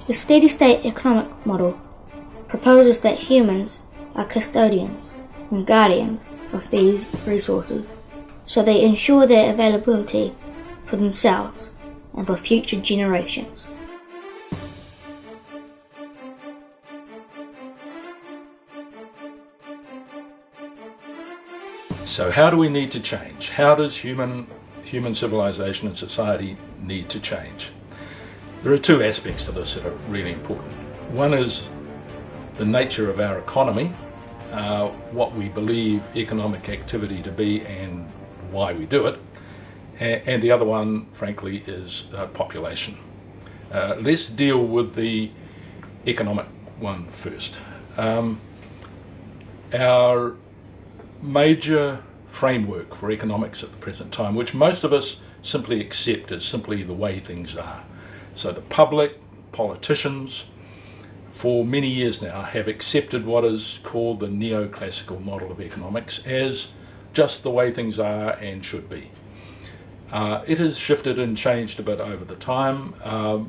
The steady-state economic model proposes that humans are custodians and guardians of these resources, so they ensure their availability for themselves and for future generations. So how do we need to change? How does human civilization and society need to change? There are two aspects to this that are really important. One is the nature of our economy, what we believe economic activity to be and why we do it. And the other one, frankly, is population. Let's deal with the economic one first. Our major framework for economics at the present time, which most of us simply accept as simply the way things are. So the public, politicians, for many years now have accepted what is called the neoclassical model of economics as just the way things are and should be. It has shifted and changed a bit over the time,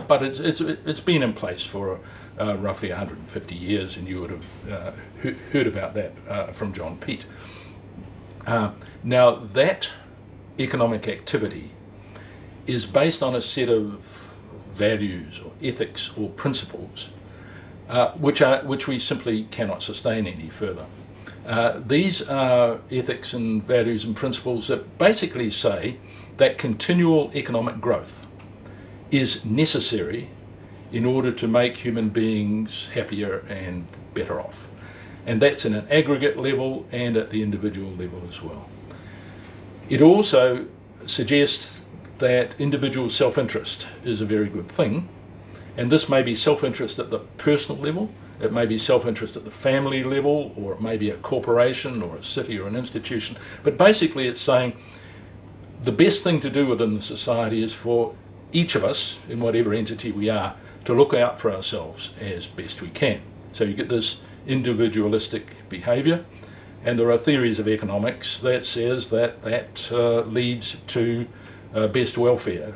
but it's been in place for roughly 150 years, and you would have heard about that from John Peet. Now that economic activity is based on a set of values or ethics or principles which we simply cannot sustain any further. These are ethics and values and principles that basically say that continual economic growth is necessary in order to make human beings happier and better off. And that's at an aggregate level and at the individual level as well. It also suggests that individual self-interest is a very good thing, and this may be self-interest at the personal level, it may be self-interest at the family level, or it may be a corporation or a city or an institution, but basically it's saying the best thing to do within the society is for each of us, in whatever entity we are, to look out for ourselves as best we can. So you get this individualistic behaviour, and there are theories of economics that says that leads to best welfare,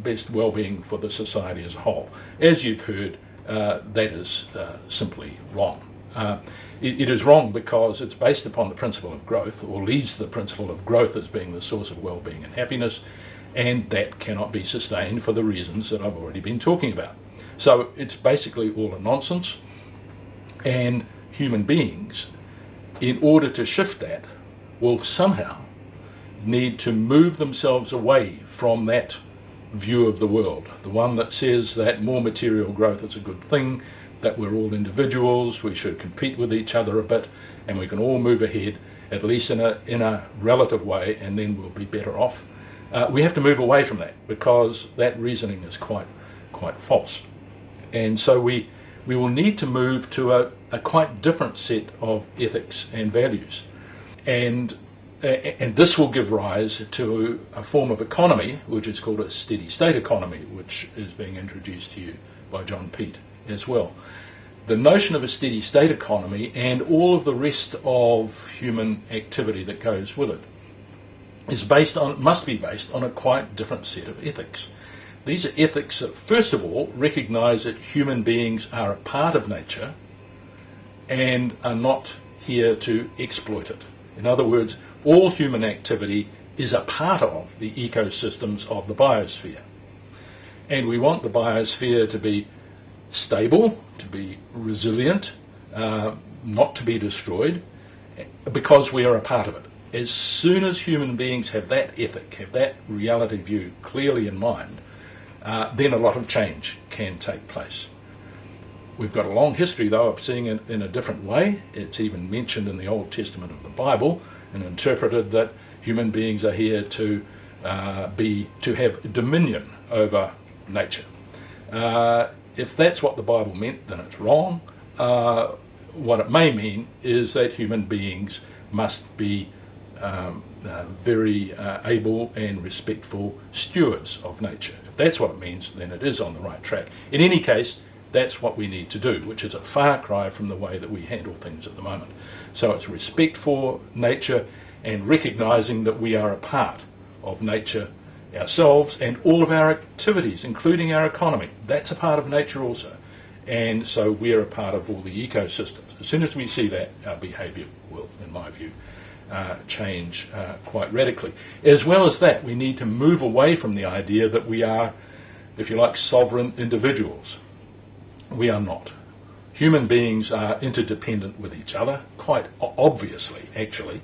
best well-being for the society as a whole. As you've heard, that is simply wrong. It is wrong because it's based upon the principle of growth, or leads to the principle of growth as being the source of well-being and happiness, and that cannot be sustained for the reasons that I've already been talking about. So it's basically all a nonsense, and human beings, in order to shift that, will somehow need to move themselves away from that view of the world, the one that says that more material growth is a good thing, that we're all individuals, we should compete with each other a bit, and we can all move ahead, at least in a relative way, and then we'll be better off. We have to move away from that, because that reasoning is quite false. And so we will need to move to a quite different set of ethics and values. And this will give rise to a form of economy which is called a steady state economy, which is being introduced to you by John Peet as well. The notion of a steady state economy and all of the rest of human activity that goes with it must be based on a quite different set of ethics. These are ethics that, first of all, recognise that human beings are a part of nature and are not here to exploit it. In other words, all human activity is a part of the ecosystems of the biosphere. And we want the biosphere to be stable, to be resilient, not to be destroyed, because we are a part of it. As soon as human beings have that ethic, have that reality view clearly in mind, then a lot of change can take place. We've got a long history, though, of seeing it in a different way. It's even mentioned in the Old Testament of the Bible and interpreted that human beings are here to have dominion over nature. If that's what the Bible meant, then it's wrong. What it may mean is that human beings must be very able and respectful stewards of nature. If that's what it means, then it is on the right track. In any case, that's what we need to do, which is a far cry from the way that we handle things at the moment. So it's respect for nature and recognising that we are a part of nature ourselves and all of our activities, including our economy. That's a part of nature also. And so we're a part of all the ecosystems. As soon as we see that, our behaviour will, in my view, change quite radically. As well as that, we need to move away from the idea that we are, if you like, sovereign individuals. We are not. Human beings are interdependent with each other, quite obviously, actually,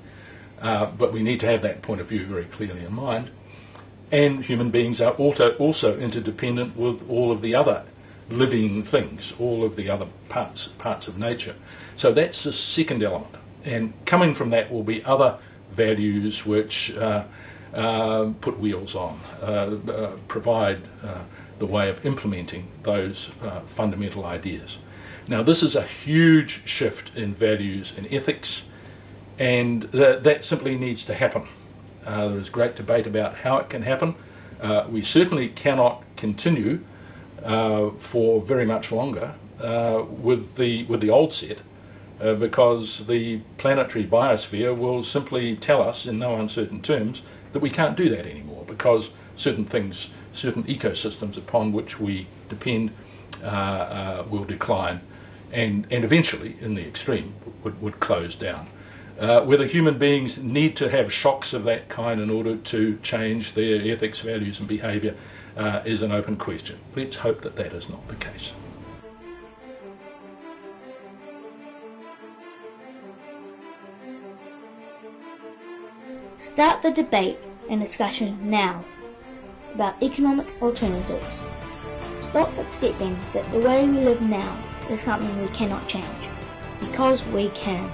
but we need to have that point of view very clearly in mind. And human beings are also interdependent with all of the other living things, all of the other parts of nature. So that's the second element. And coming from that will be other values which put wheels on, provide the way of implementing those fundamental ideas. Now, this is a huge shift in values and ethics, and that simply needs to happen. There's great debate about how it can happen. We certainly cannot continue for very much longer with the old set, because the planetary biosphere will simply tell us in no uncertain terms that we can't do that anymore, because certain things, certain ecosystems upon which we depend will decline and eventually, in the extreme, would close down. Whether human beings need to have shocks of that kind in order to change their ethics, values and behaviour is an open question. Let's hope that that is not the case. Start the debate and discussion now about economic alternatives. Stop accepting that the way we live now is something we cannot change, because we can.